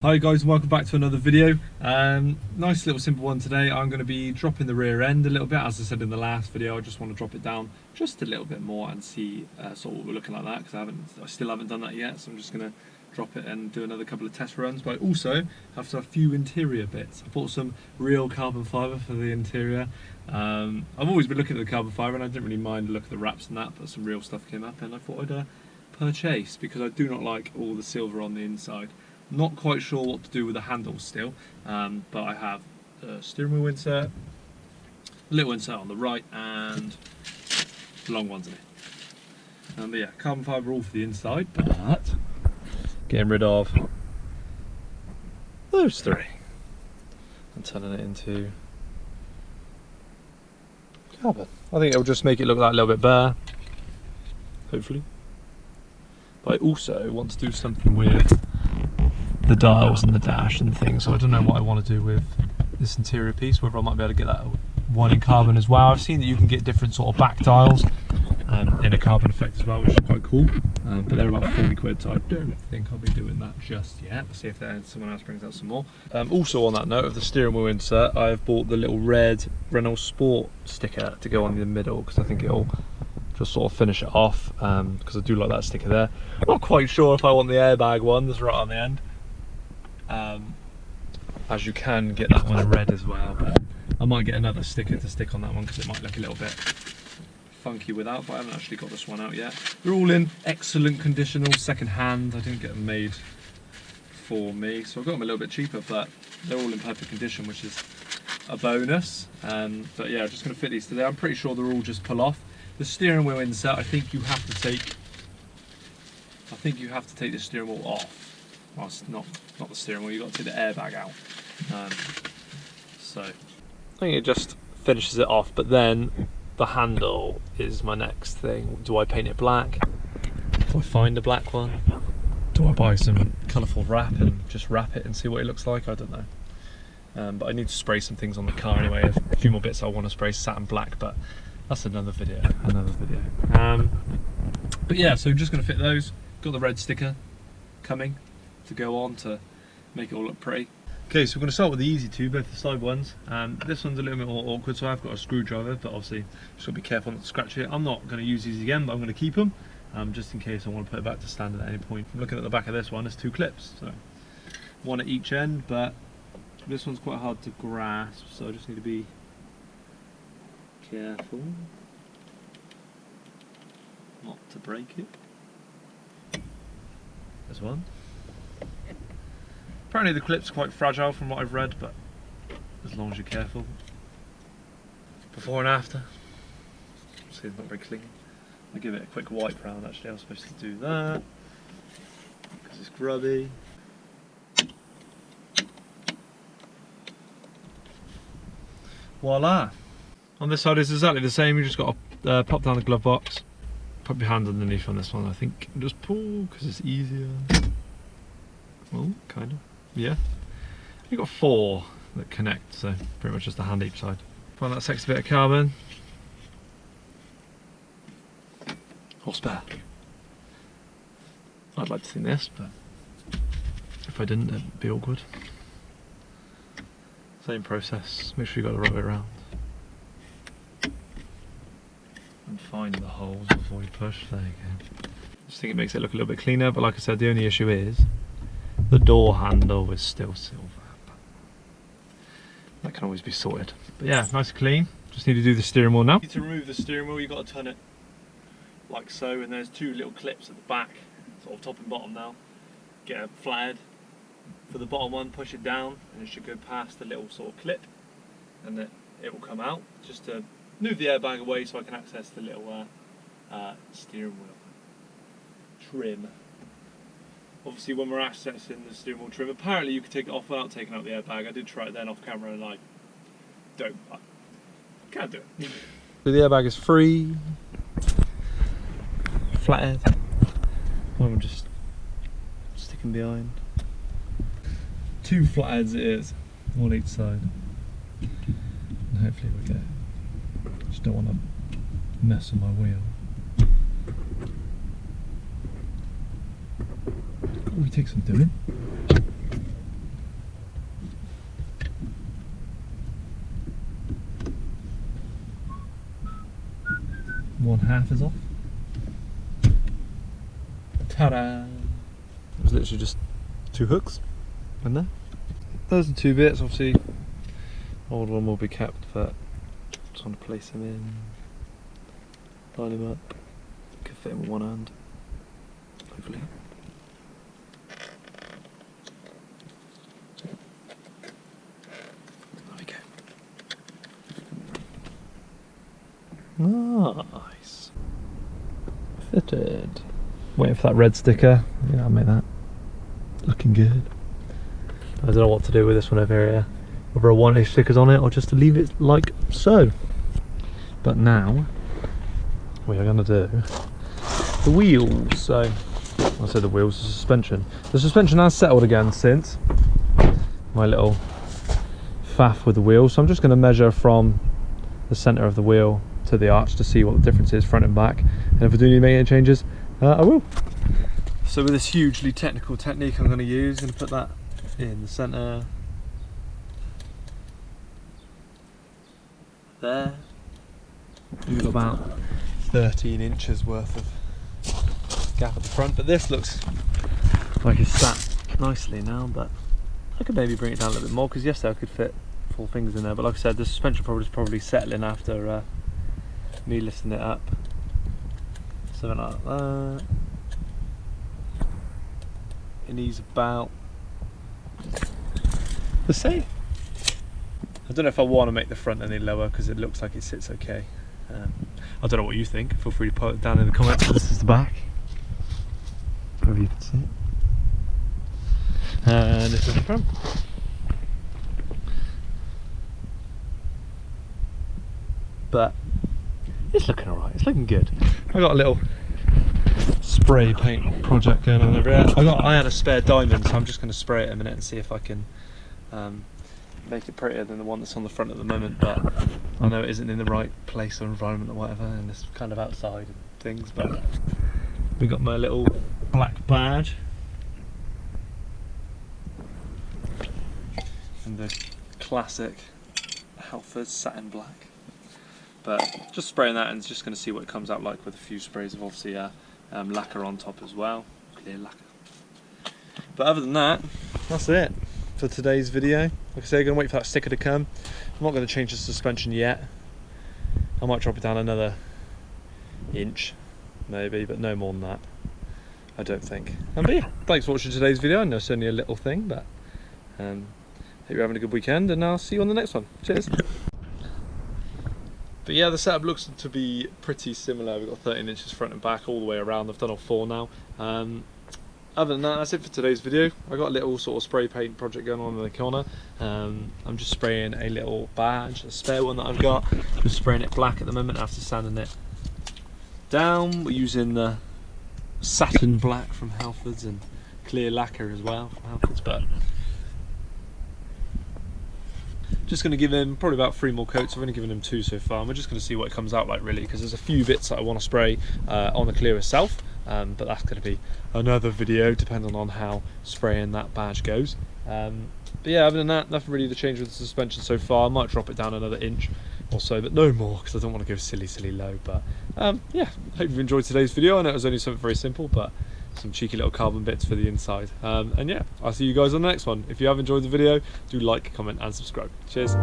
Hi guys, and welcome back to another video. Nice little simple one today. I'm going to be dropping the rear end a little bit. As I said in the last video, I just want to drop it down just a little bit more and see sort of what we're looking like that, because I still haven't done that yet. So I'm just going to drop it and do another couple of test runs. But I also have a few interior bits. I bought some real carbon fibre for the interior. I've always been looking at the carbon fibre and I didn't really mind the look of the wraps and that, but some real stuff came up and I thought I'd purchase, because I do not like all the silver on the inside. Not quite sure what to do with the handles still, but I have a steering wheel insert, a little insert on the right, and long ones in it. But yeah, carbon fibre all for the inside, but getting rid of those three and turning it into carbon. I think it'll just make it look like a little bit bare, hopefully. But I also want to do something with the dials and the dash and things, so I don't know what I want to do with this interior piece, whether I might be able to get that one in carbon as well. I've seen that you can get different sort of back dials in a carbon effect as well, which is quite cool, but they're about 40 quid, so I don't think I'll be doing that just yet. We'll see if someone else brings out some more. Also on that note of the steering wheel insert, I've bought the little red Renault Sport sticker to go on in the middle, because I think it'll just sort of finish it off, because I do like that sticker there. I'm not quite sure if I want the airbag one that's right on the end. As you can get that one in red as well, but I might get another sticker to stick on that one because it might look a little bit funky without, but I haven't actually got this one out yet. They're all in excellent condition, all second hand. I didn't get them made for me, so I got them a little bit cheaper, but they're all in perfect condition, which is a bonus. But yeah, I'm just going to fit these today. I'm pretty sure they're all just pull off. The steering wheel insert, I think you have to take the steering wheel off. Well, it's not the steering wheel, you've got to take the airbag out. So I think it just finishes it off, but then the handle is my next thing. Do I paint it black? Do I find a black one? Do I buy some colourful wrap and just wrap it and see what it looks like? I don't know. But I need to spray some things on the car anyway. A few more bits I want to spray satin black, but that's another video. But yeah, so just going to fit those. Got the red sticker coming to go on to make it all look pretty. Okay, so we're going to start with the easy two, both the side ones. This one's a little bit more awkward, so I've got a screwdriver, but obviously just got to be careful not to scratch it. I'm not going to use these again, but I'm going to keep them, just in case I want to put it back to standard at any point. From looking at the back of this one, there's two clips, so one at each end, but this one's quite hard to grasp, so I just need to be careful not to break it. There's one. Apparently the clip's quite fragile from what I've read, but as long as you're careful. Before and after. See, it's not very clean. I'll give it a quick wipe round actually. I was supposed to do that because it's grubby. Voila! On this side it's exactly the same. You just got to pop down the glove box, put your hand underneath on this one. I think just pull because it's easier. Well, kind of. Yeah. You've got four that connect, so pretty much just a hand each side. Find that sexy bit of carbon. Or spare. I'd like to think this, but if I didn't, it'd be awkward. Same process. Make sure you got the right way around. And find the holes before you push. There you go. Just think it makes it look a little bit cleaner, but like I said, the only issue is the door handle is still silver. That can always be sorted. But yeah, nice and clean. Just need to do the steering wheel now. To remove the steering wheel, you've got to turn it like so, and there's two little clips at the back, sort of top and bottom now. Get a flathead for the bottom one, push it down, and it should go past the little sort of clip, and then it will come out. Just to move the airbag away so I can access the little steering wheel trim. Obviously when we're accessing the steering wheel trim, apparently you can take it off without taking out the airbag. I did try it then off camera and I can't do it. So the airbag is free. Flathead. I'm just sticking behind. Two flatheads it is, one each side. And hopefully we'll get it. Just don't want to mess with my wheel. Probably take some doing. one half is off. Ta-da! It was literally just 2 hooks in there. Those are 2 bits, obviously. Old one will be kept, but just want to place them in, line them up. Could fit in with one hand, hopefully. There we go. Nice. Fitted. Waiting for that red sticker. Yeah, I'll make that. Looking good. I don't know what to do with this one over here. Whether I want any stickers on it or just to leave it like so. But now we are going to do the wheels. So I said the wheels, the suspension. The suspension has settled again since my little faff with the wheels. So I'm just going to measure from the centre of the wheel to the arch to see what the difference is front and back. And if I do need to make any changes, I will. So with this hugely technical technique I'm going to use, I'm going to put that in the centre. There. We've got about 13 inches worth of gap at the front, but this looks like it's sat nicely now, but I could maybe bring it down a little bit more because yesterday I could fit 4 fingers in there, but like I said, the suspension is probably settling after me lifting it up. Something like that. It needs about the same. I don't know if I want to make the front any lower because it looks like it sits okay. I don't know what you think. Feel free to put it down in the comments. This is the back. Hope you can see it. And this is the front. But it's looking alright. It's looking good. I got a little spray paint project going on over here. I had a spare diamond, so I'm just going to spray it in a minute and see if I can make it prettier than the one that's on the front at the moment, but I know it isn't in the right place or environment or whatever, and it's kind of outside and things, but we got my little black badge and the classic Halfords satin black, but just spraying that and just going to see what it comes out like with a few sprays of obviously lacquer on top as well, clear lacquer. But other than that, that's it for today's video. Like I say, I'm going to wait for that sticker to come. I'm not going to change the suspension yet. I might drop it down another inch maybe, but no more than that, I don't think. But yeah, thanks for watching today's video. I know it's only a little thing, but hope you're having a good weekend, and I'll see you on the next one. Cheers. But yeah, the setup looks to be pretty similar. We've got 13 inches front and back all the way around. I've done all 4 now. Other than that, that's it for today's video. I got a little sort of spray paint project going on in the corner. I'm just spraying a little badge, a spare one that I've got. Just spraying it black at the moment after sanding it down. We're using the satin black from Halfords and clear lacquer as well from Halfords, but just going to give him probably about 3 more coats. I've only given him 2 so far, and we're just going to see what it comes out like really, because there's a few bits that I want to spray on the Clio itself. But that's going to be another video depending on how spraying that badge goes. But yeah, other than that, nothing really to change with the suspension so far. I might drop it down another inch or so, but no more, because I don't want to go silly low. But yeah, hope you've enjoyed today's video. I know it was only something very simple, but some cheeky little carbon bits for the inside. And yeah, I'll see you guys on the next one. If you have enjoyed the video, do like, comment and subscribe. Cheers.